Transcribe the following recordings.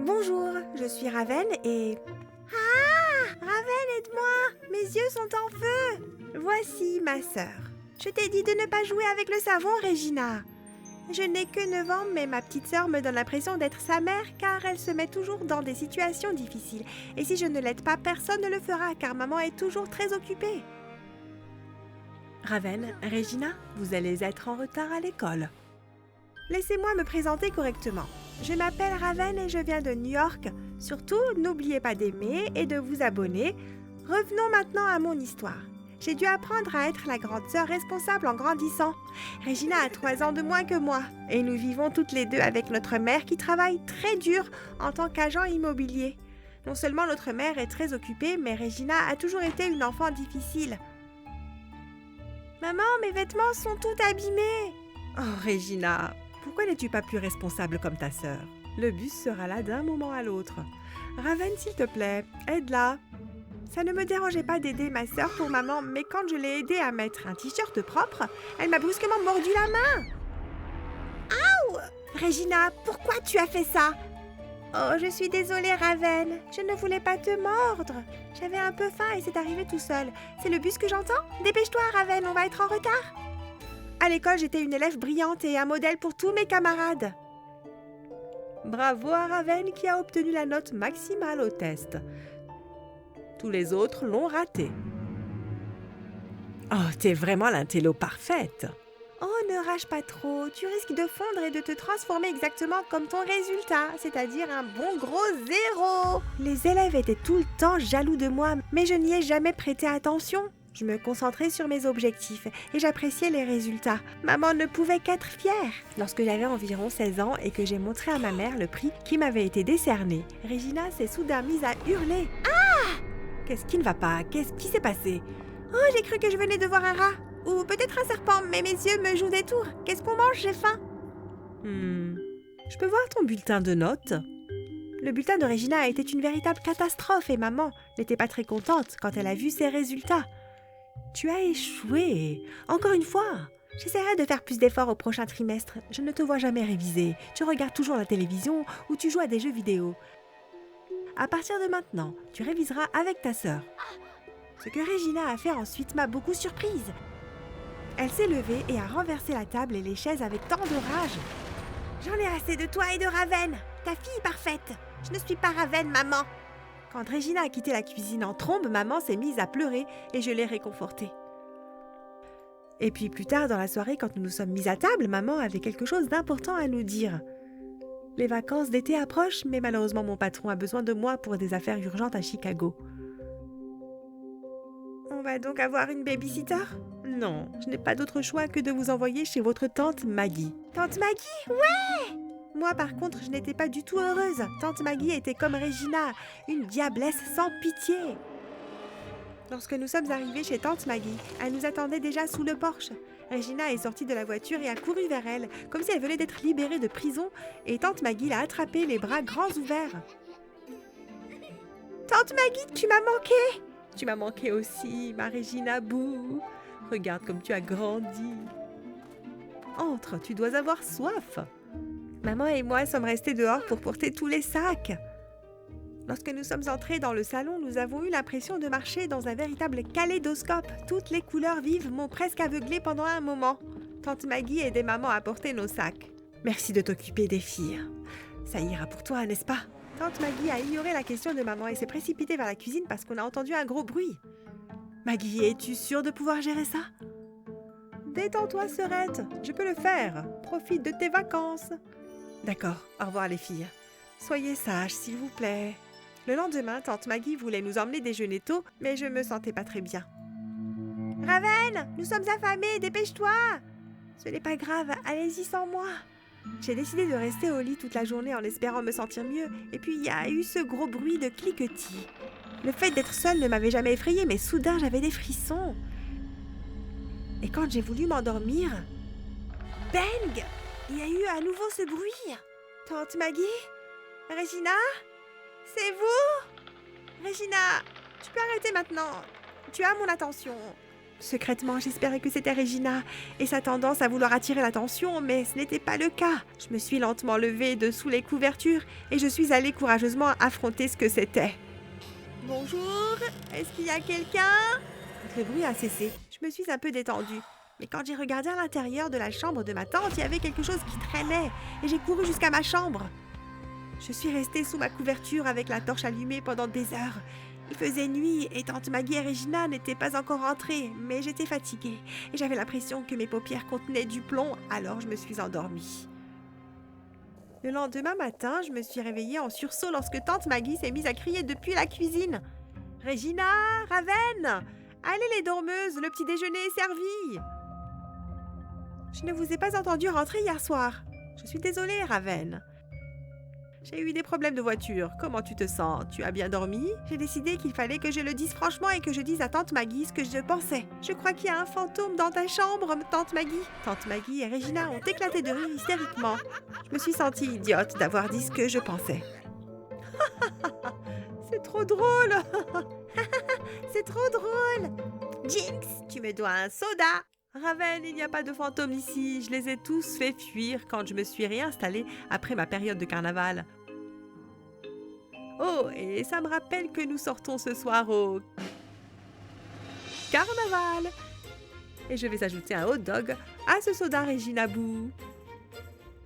Bonjour, je suis Raven et... Ah! Raven, aide-moi! Mes yeux sont en feu! Voici ma sœur. Je t'ai dit de ne pas jouer avec le savon, Regina. Je n'ai que 9 ans, mais ma petite sœur me donne l'impression d'être sa mère car elle se met toujours dans des situations difficiles. Et si je ne l'aide pas, personne ne le fera car maman est toujours très occupée. Raven, Regina, vous allez être en retard à l'école. Laissez-moi me présenter correctement. Je m'appelle Raven et je viens de New York. Surtout, n'oubliez pas d'aimer et de vous abonner. Revenons maintenant à mon histoire. J'ai dû apprendre à être la grande sœur responsable en grandissant. Regina a 3 ans de moins que moi et nous vivons toutes les deux avec notre mère qui travaille très dur en tant qu'agent immobilier. Non seulement notre mère est très occupée, mais Regina a toujours été une enfant difficile. Maman, mes vêtements sont tout abîmés. Oh, Regina, pourquoi n'es-tu pas plus responsable comme ta sœur? Le bus sera là d'un moment à l'autre. Raven, s'il te plaît, aide-la. Ça ne me dérangeait pas d'aider ma sœur pour maman, mais quand je l'ai aidée à mettre un t-shirt propre, elle m'a brusquement mordu la main. Aouh! Regina, pourquoi tu as fait ça? Oh, je suis désolée, Raven. Je ne voulais pas te mordre. J'avais un peu faim et c'est arrivé tout seul. C'est le bus que j'entends? Dépêche-toi, Raven, on va être en retard. À l'école, j'étais une élève brillante et un modèle pour tous mes camarades. Bravo à Raven qui a obtenu la note maximale au test. Tous les autres l'ont raté. Oh, t'es vraiment l'intello parfaite. Oh, ne rage pas trop. Tu risques de fondre et de te transformer exactement comme ton résultat, c'est-à-dire un bon gros 0. Les élèves étaient tout le temps jaloux de moi, mais je n'y ai jamais prêté attention. Je me concentrais sur mes objectifs et j'appréciais les résultats. Maman ne pouvait qu'être fière. Lorsque j'avais environ 16 ans et que j'ai montré à ma mère le prix qui m'avait été décerné, Regina s'est soudain mise à hurler. Ah! Qu'est-ce qui ne va pas? Qu'est-ce qui s'est passé? Oh, j'ai cru que je venais de voir un rat. Ou peut-être un serpent, mais mes yeux me jouent des tours. Qu'est-ce qu'on mange? J'ai faim. Je peux voir ton bulletin de notes? Le bulletin de Regina était une véritable catastrophe et maman n'était pas très contente quand elle a vu ses résultats. Tu as échoué. Encore une fois. J'essaierai de faire plus d'efforts au prochain trimestre. Je ne te vois jamais réviser. Tu regardes toujours la télévision ou tu joues à des jeux vidéo. À partir de maintenant, tu réviseras avec ta sœur. Ce que Regina a fait ensuite m'a beaucoup surprise. Elle s'est levée et a renversé la table et les chaises avec tant de rage. J'en ai assez de toi et de Raven, ta fille parfaite. Je ne suis pas Raven, maman. Quand Regina a quitté la cuisine en trombe, maman s'est mise à pleurer et je l'ai réconfortée. Et puis plus tard dans la soirée, quand nous nous sommes mis à table, maman avait quelque chose d'important à nous dire. Les vacances d'été approchent, mais malheureusement mon patron a besoin de moi pour des affaires urgentes à Chicago. On va donc avoir une babysitter? Non, je n'ai pas d'autre choix que de vous envoyer chez votre tante Maggie. Tante Maggie? Ouais! Moi, par contre, je n'étais pas du tout heureuse. Tante Maggie était comme Regina, une diablesse sans pitié. Lorsque nous sommes arrivés chez Tante Maggie, elle nous attendait déjà sous le porche. Regina est sortie de la voiture et a couru vers elle, comme si elle venait d'être libérée de prison, et Tante Maggie l'a attrapée, les bras grands ouverts. Tante Maggie, tu m'as manqué! Tu m'as manqué aussi, ma Regina Boo. Regarde comme tu as grandi. Entre, tu dois avoir soif. Maman et moi sommes restés dehors pour porter tous les sacs. Lorsque nous sommes entrés dans le salon, nous avons eu l'impression de marcher dans un véritable kaléidoscope. Toutes les couleurs vives m'ont presque aveuglée pendant un moment. Tante Maggie aidait maman à porter nos sacs. Merci de t'occuper des filles. Ça ira pour toi, n'est-ce pas? Tante Maggie a ignoré la question de maman et s'est précipitée vers la cuisine parce qu'on a entendu un gros bruit. Maggie, es-tu sûre de pouvoir gérer ça? Détends-toi, sœurette. Je peux le faire. Profite de tes vacances. D'accord, au revoir les filles. Soyez sages, s'il vous plaît. Le lendemain, tante Maggie voulait nous emmener déjeuner tôt, mais je me sentais pas très bien. Raven, nous sommes affamés, dépêche-toi! Ce n'est pas grave, allez-y sans moi. J'ai décidé de rester au lit toute la journée en espérant me sentir mieux, et puis il y a eu ce gros bruit de cliquetis. Le fait d'être seule ne m'avait jamais effrayée, mais soudain j'avais des frissons. Et quand j'ai voulu m'endormir, bang! Il y a eu à nouveau ce bruit. Tante Maggie? Regina? C'est vous? Regina, tu peux arrêter maintenant. Tu as mon attention. Secrètement, j'espérais que c'était Regina et sa tendance à vouloir attirer l'attention, mais ce n'était pas le cas. Je me suis lentement levée de sous les couvertures et je suis allée courageusement affronter ce que c'était. Bonjour, est-ce qu'il y a quelqu'un? Le bruit a cessé. Je me suis un peu détendue. Mais quand j'ai regardé à l'intérieur de la chambre de ma tante, il y avait quelque chose qui traînait et j'ai couru jusqu'à ma chambre. Je suis restée sous ma couverture avec la torche allumée pendant des heures. Il faisait nuit et tante Maggie et Regina n'étaient pas encore rentrées, mais j'étais fatiguée et j'avais l'impression que mes paupières contenaient du plomb, alors je me suis endormie. Le lendemain matin, je me suis réveillée en sursaut lorsque tante Maggie s'est mise à crier depuis la cuisine. « Regina, Ravenne, allez les dormeuses, le petit déjeuner est servi !» Je ne vous ai pas entendu rentrer hier soir. Je suis désolée, Ravenne. J'ai eu des problèmes de voiture. Comment tu te sens? Tu as bien dormi? J'ai décidé qu'il fallait que je le dise franchement et que je dise à tante Maggie ce que je pensais. Je crois qu'il y a un fantôme dans ta chambre, tante Maggie. Tante Maggie et Regina ont éclaté de rire hystériquement. Je me suis sentie idiote d'avoir dit ce que je pensais. C'est trop drôle. C'est trop drôle. Jinx, tu me dois un soda. Ravenne, il n'y a pas de fantômes ici. Je les ai tous fait fuir quand je me suis réinstallée après ma période de carnaval. Oh, et ça me rappelle que nous sortons ce soir au carnaval. Et je vais ajouter un hot dog à ce soda Regina Boo.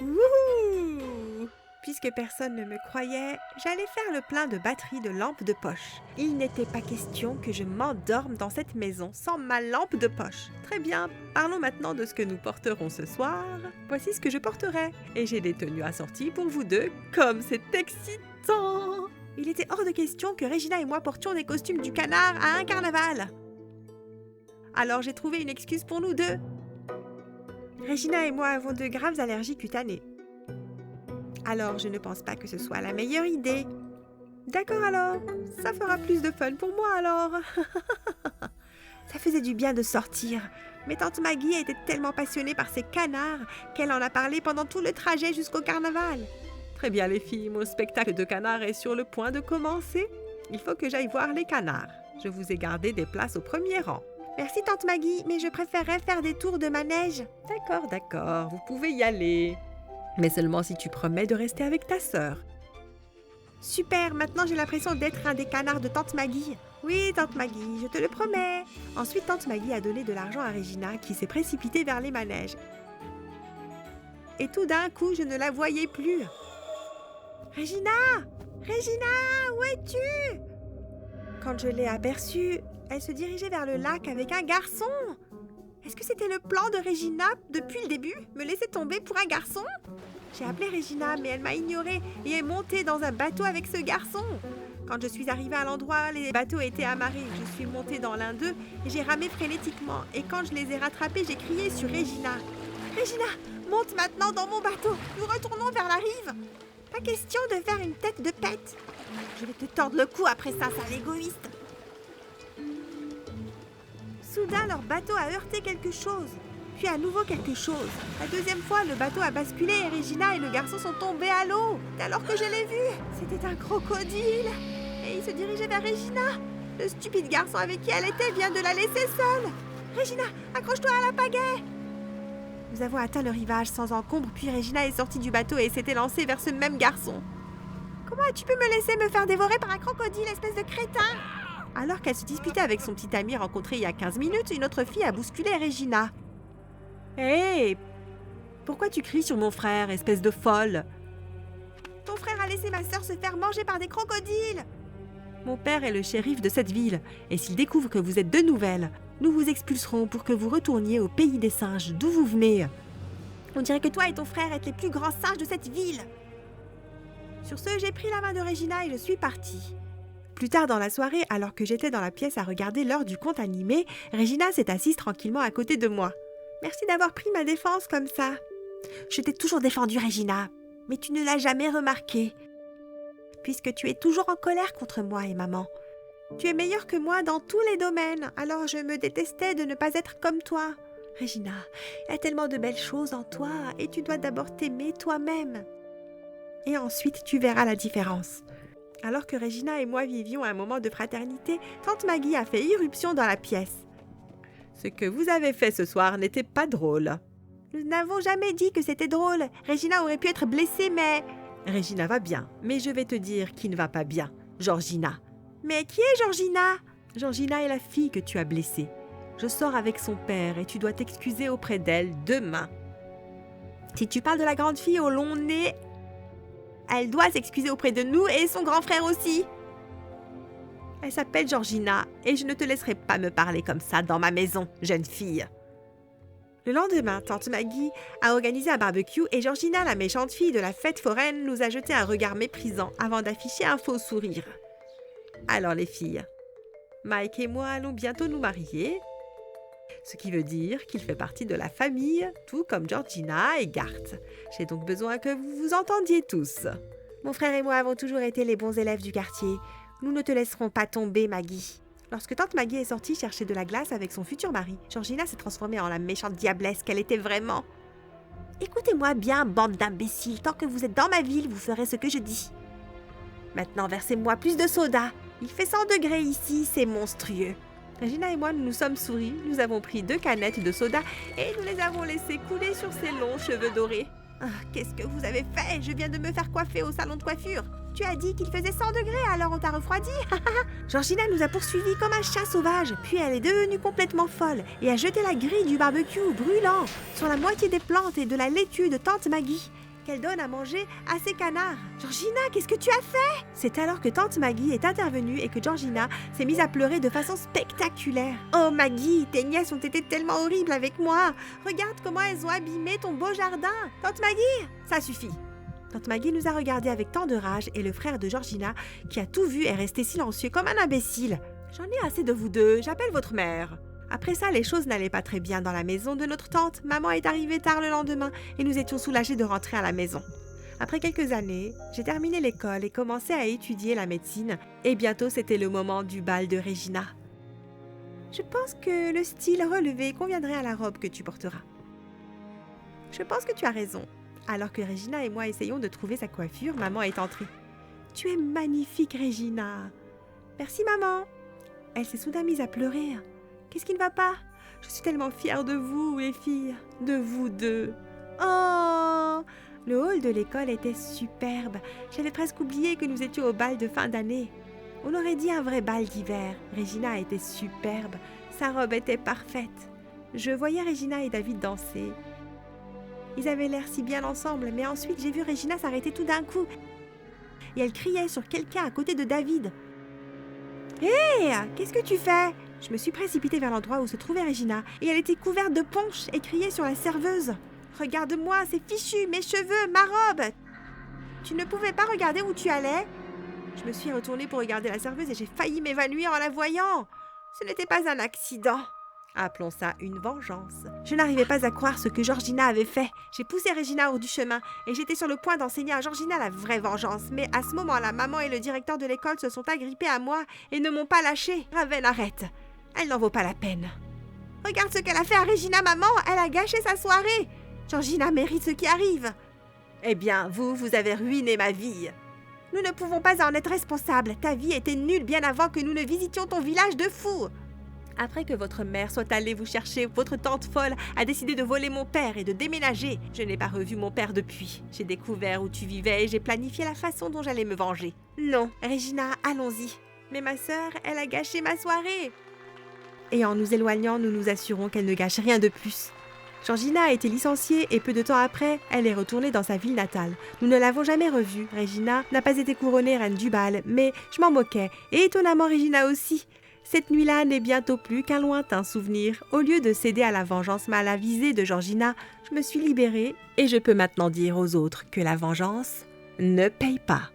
Wouhou! Puisque personne ne me croyait, j'allais faire le plein de batterie de lampe de poche. Il n'était pas question que je m'endorme dans cette maison sans ma lampe de poche. Très bien, parlons maintenant de ce que nous porterons ce soir. Voici ce que je porterai. Et j'ai des tenues assorties pour vous deux, comme c'est excitant! Il était hors de question que Regina et moi portions des costumes du canard à un carnaval. Alors j'ai trouvé une excuse pour nous deux. Regina et moi avons de graves allergies cutanées. Alors, je ne pense pas que ce soit la meilleure idée. D'accord alors, ça fera plus de fun pour moi alors. Ça faisait du bien de sortir. Mais tante Maggie était tellement passionnée par ces canards qu'elle en a parlé pendant tout le trajet jusqu'au carnaval. Très bien les filles, mon spectacle de canards est sur le point de commencer. Il faut que j'aille voir les canards. Je vous ai gardé des places au premier rang. Merci tante Maggie, mais je préférerais faire des tours de manège. D'accord, vous pouvez y aller. Mais seulement si tu promets de rester avec ta sœur. Super, maintenant j'ai l'impression d'être un des canards de tante Maggie. Oui, tante Maggie, je te le promets. Ensuite, tante Maggie a donné de l'argent à Regina qui s'est précipitée vers les manèges. Et tout d'un coup, je ne la voyais plus. Regina! Regina, où es-tu? Quand je l'ai aperçue, elle se dirigeait vers le lac avec un garçon. Est-ce que c'était le plan de Regina depuis le début? Me laisser tomber pour un garçon? J'ai appelé Regina, mais elle m'a ignorée et est montée dans un bateau avec ce garçon. Quand je suis arrivée à l'endroit, les bateaux étaient amarrés. Je suis montée dans l'un d'eux et j'ai ramé frénétiquement. Et quand je les ai rattrapés, j'ai crié sur Regina. Regina, monte maintenant dans mon bateau. Nous retournons vers la rive. Pas question de faire une tête de pète. Je vais te tordre le cou après ça, sale égoïste. Soudain, leur bateau a heurté quelque chose. Puis à nouveau quelque chose. La deuxième fois, le bateau a basculé et Regina et le garçon sont tombés à l'eau. Alors que je l'ai vu, c'était un crocodile. Et il se dirigeait vers Regina. Le stupide garçon avec qui elle était vient de la laisser seule. Regina, accroche-toi à la pagaie. Nous avons atteint le rivage sans encombre, puis Regina est sortie du bateau et s'était lancée vers ce même garçon. Comment as-tu pu me laisser me faire dévorer par un crocodile, espèce de crétin? Alors qu'elle se disputait avec son petit ami rencontré il y a 15 minutes, une autre fille a bousculé Regina. « Hé! Pourquoi tu cries sur mon frère, espèce de folle? »« Ton frère a laissé ma sœur se faire manger par des crocodiles. »« Mon père est le shérif de cette ville, et s'il découvre que vous êtes de nouvelles, nous vous expulserons pour que vous retourniez au pays des singes, d'où vous venez. On dirait que toi et ton frère êtes les plus grands singes de cette ville. » Sur ce, j'ai pris la main de Regina et je suis partie. Plus tard dans la soirée, alors que j'étais dans la pièce à regarder l'heure du conte animé, Regina s'est assise tranquillement à côté de moi. Merci d'avoir pris ma défense comme ça. Je t'ai toujours défendue, Regina, mais tu ne l'as jamais remarqué. Puisque tu es toujours en colère contre moi et maman. Tu es meilleure que moi dans tous les domaines, alors je me détestais de ne pas être comme toi. Regina, il y a tellement de belles choses en toi et tu dois d'abord t'aimer toi-même. Et ensuite, tu verras la différence. Alors que Regina et moi vivions un moment de fraternité, tante Maggie a fait irruption dans la pièce. Ce que vous avez fait ce soir n'était pas drôle. Nous n'avons jamais dit que c'était drôle. Regina aurait pu être blessée, mais... Regina va bien, mais je vais te dire qui ne va pas bien. Georgina. Mais qui est Georgina? Georgina est la fille que tu as blessée. Je sors avec son père et tu dois t'excuser auprès d'elle demain. Si tu parles de la grande fille au long nez, elle doit s'excuser auprès de nous et son grand frère aussi. Elle s'appelle Georgina et je ne te laisserai pas me parler comme ça dans ma maison, jeune fille. Le lendemain, tante Maggie a organisé un barbecue et Georgina, la méchante fille de la fête foraine, nous a jeté un regard méprisant avant d'afficher un faux sourire. Alors les filles, Mike et moi allons bientôt nous marier, ce qui veut dire qu'il fait partie de la famille, tout comme Georgina et Garth. J'ai donc besoin que vous vous entendiez tous. Mon frère et moi avons toujours été les bons élèves du quartier. Nous ne te laisserons pas tomber, Maggie. Lorsque tante Maggie est sortie chercher de la glace avec son futur mari, Georgina s'est transformée en la méchante diablesse qu'elle était vraiment. Écoutez-moi bien, bande d'imbéciles. Tant que vous êtes dans ma ville, vous ferez ce que je dis. Maintenant, versez-moi plus de soda. Il fait 100 degrés ici, c'est monstrueux. Regina et moi, nous nous sommes souris. Nous avons pris 2 canettes de soda et nous les avons laissées couler sur ses longs cheveux dorés. Ah, qu'est-ce que vous avez fait? Je viens de me faire coiffer au salon de coiffure. Tu as dit qu'il faisait 100 degrés, alors on t'a refroidi. Georgina nous a poursuivis comme un chat sauvage, puis elle est devenue complètement folle et a jeté la grille du barbecue brûlant sur la moitié des plantes et de la laitue de tante Maggie, qu'elle donne à manger à ses canards. Georgina, qu'est-ce que tu as fait? C'est alors que tante Maggie est intervenue et que Georgina s'est mise à pleurer de façon spectaculaire. Oh Maggie, tes nièces ont été tellement horribles avec moi. Regarde comment elles ont abîmé ton beau jardin. Tante Maggie, ça suffit. Tante Maggie nous a regardés avec tant de rage et le frère de Georgina, qui a tout vu, est resté silencieux comme un imbécile. J'en ai assez de vous deux, j'appelle votre mère. Après ça, les choses n'allaient pas très bien dans la maison de notre tante. Maman est arrivée tard le lendemain et nous étions soulagés de rentrer à la maison. Après quelques années, j'ai terminé l'école et commencé à étudier la médecine et bientôt c'était le moment du bal de Regina. Je pense que le style relevé conviendrait à la robe que tu porteras. Je pense que tu as raison. Alors que Regina et moi essayons de trouver sa coiffure, maman est entrée. « Tu es magnifique, Regina !»« Merci, maman !» Elle s'est soudain mise à pleurer. « Qu'est-ce qui ne va pas? Je suis tellement fière de vous, les filles, de vous deux. » Oh! Le hall de l'école était superbe. J'avais presque oublié que nous étions au bal de fin d'année. On aurait dit un vrai bal d'hiver. Regina était superbe. Sa robe était parfaite. Je voyais Regina et David danser. Ils avaient l'air si bien ensemble, mais ensuite j'ai vu Regina s'arrêter tout d'un coup. Et elle criait sur quelqu'un à côté de David. « Hé, qu'est-ce que tu fais ?» Je me suis précipitée vers l'endroit où se trouvait Regina, et elle était couverte de punch et criait sur la serveuse. « Regarde-moi, c'est fichu, mes cheveux, ma robe !» Tu ne pouvais pas regarder où tu allais? Je me suis retournée pour regarder la serveuse et j'ai failli m'évanouir en la voyant. Ce n'était pas un accident. Appelons ça une vengeance. Je n'arrivais pas à croire ce que Georgina avait fait. J'ai poussé Regina hors du chemin et j'étais sur le point d'enseigner à Georgina la vraie vengeance. Mais à ce moment-là, maman et le directeur de l'école se sont agrippés à moi et ne m'ont pas lâchée. Raven, arrête. Elle n'en vaut pas la peine. Regarde ce qu'elle a fait à Regina, maman. Elle a gâché sa soirée. Georgina mérite ce qui arrive. Eh bien, vous avez ruiné ma vie. Nous ne pouvons pas en être responsables. Ta vie était nulle bien avant que nous ne visitions ton village de fous. Après que votre mère soit allée vous chercher, votre tante folle a décidé de voler mon père et de déménager. Je n'ai pas revu mon père depuis. J'ai découvert où tu vivais et j'ai planifié la façon dont j'allais me venger. Non, Regina, allons-y. Mais ma sœur, elle a gâché ma soirée. Et en nous éloignant, nous nous assurons qu'elle ne gâche rien de plus. Georgina a été licenciée et peu de temps après, elle est retournée dans sa ville natale. Nous ne l'avons jamais revue. Regina n'a pas été couronnée reine du bal, mais je m'en moquais. Et étonnamment, Regina aussi. Cette nuit-là n'est bientôt plus qu'un lointain souvenir. Au lieu de céder à la vengeance mal avisée de Georgina, je me suis libérée et je peux maintenant dire aux autres que la vengeance ne paye pas.